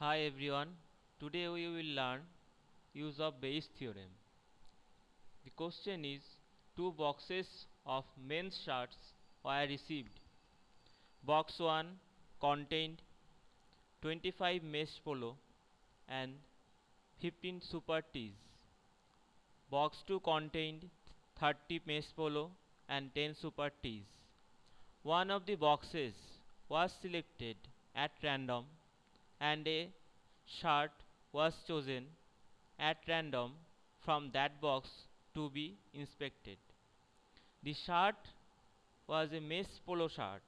Hi everyone, today we will learn use of Bayes theorem. The question is, two boxes of men's shirts were received. Box 1 contained 25 mesh polo and 15 super tees. Box 2 contained 30 mesh polo and 10 super tees. One of the boxes was selected at random and a shirt was chosen at random from that box to be inspected. The shirt was a mesh polo shirt.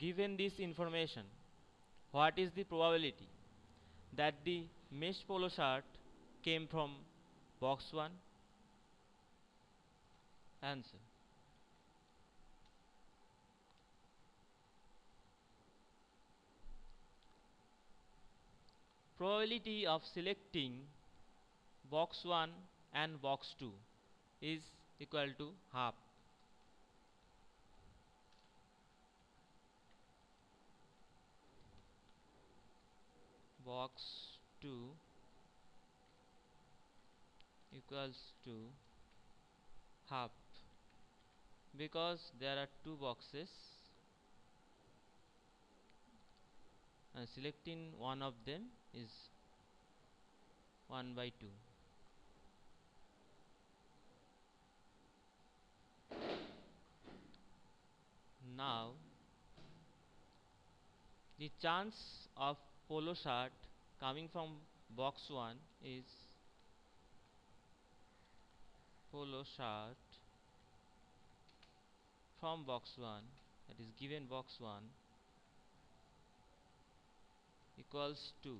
Given this information, what is the probability that the mesh polo shirt came from box 1? Answer. Probability of selecting box 1 and box 2 is equal to half. Box 2 equals to half because there are two boxes and selecting one of them is 1 by 2. Now the chance of polo shirt coming from box 1 is polo shirt from box 1, that is given box 1, equals to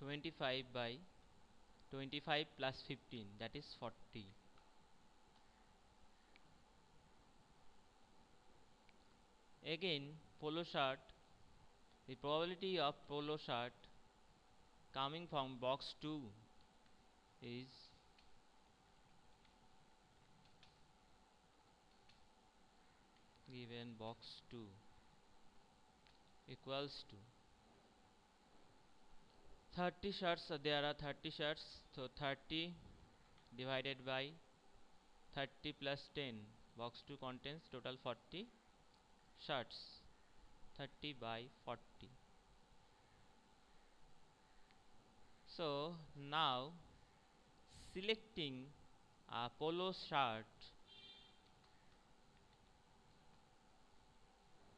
25 by 25 plus 15, that is 40. Again, polo shirt, the probability of polo shirt coming from box 2 is given box 2 equals to 30 shirts. There are 30 shirts, so 30 divided by 30 plus 10, box 2 contains total 40 shirts. 30 by 40. So now selecting a polo shirt,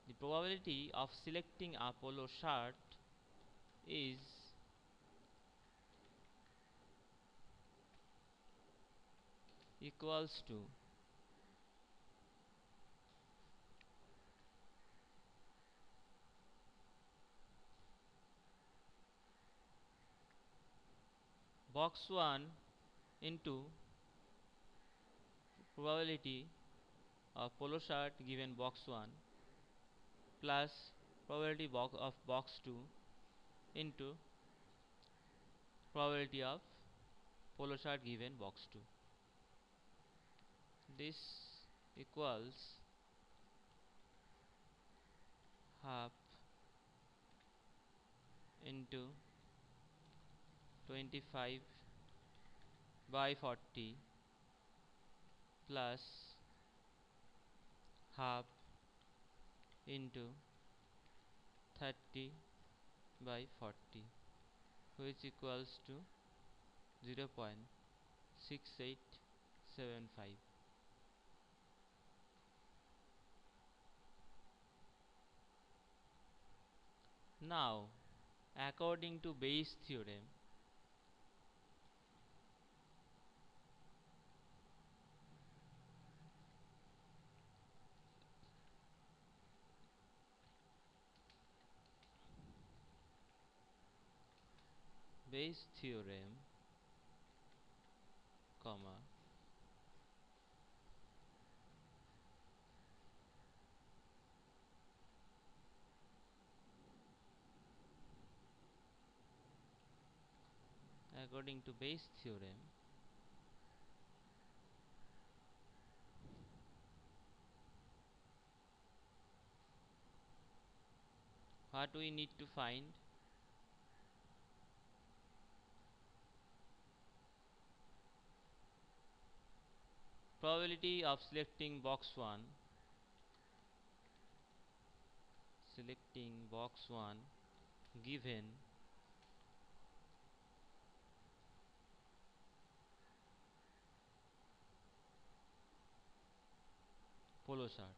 the probability of selecting a polo shirt is equals to box 1 into probability of polo shirt given box 1 plus probability of box 2 into probability of polo shirt given box 2. This equals half into 25 by 40 plus half into 30 by 40, which equals to 0.6875. Now, according to Bayes theorem, Bayes theorem, comma, according to Bayes theorem, what we need to find? Probability of selecting box 1, given polo shirt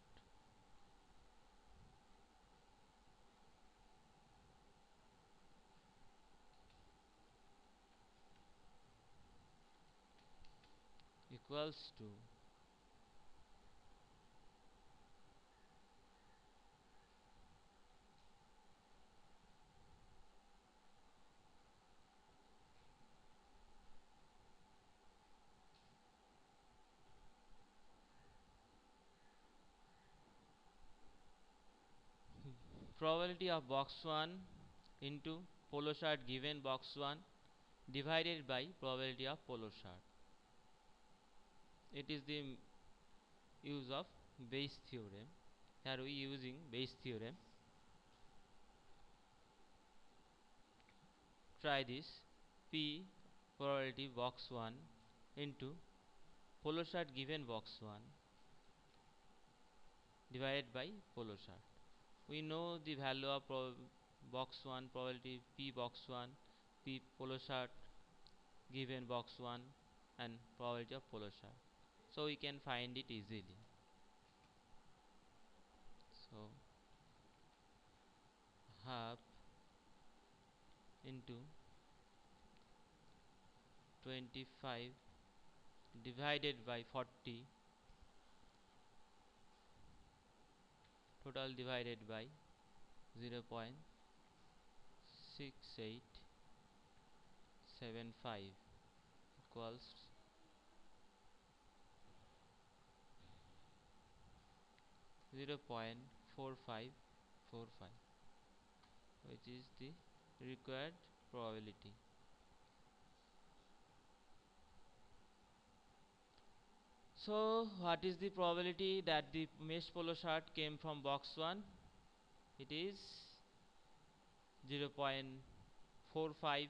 equals to probability of box 1 into polo shirt given box 1 divided by probability of polo shirt. It is the use of Bayes theorem. Here we using Bayes theorem. Try this. P probability box 1 into polo shirt given box 1 divided by polo shirt. We know the value of box 1 probability P box 1, P polo shirt given box 1 and probability of polo shirt. So we can find it easily. So half into 25 divided by 40 total divided by 0.6875 equals 0.4545, which is the required probability. So what is the probability that the mesh polo shirt came from box 1? It is 0.4545.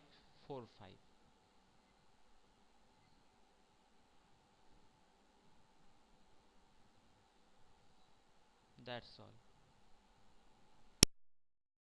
That's all.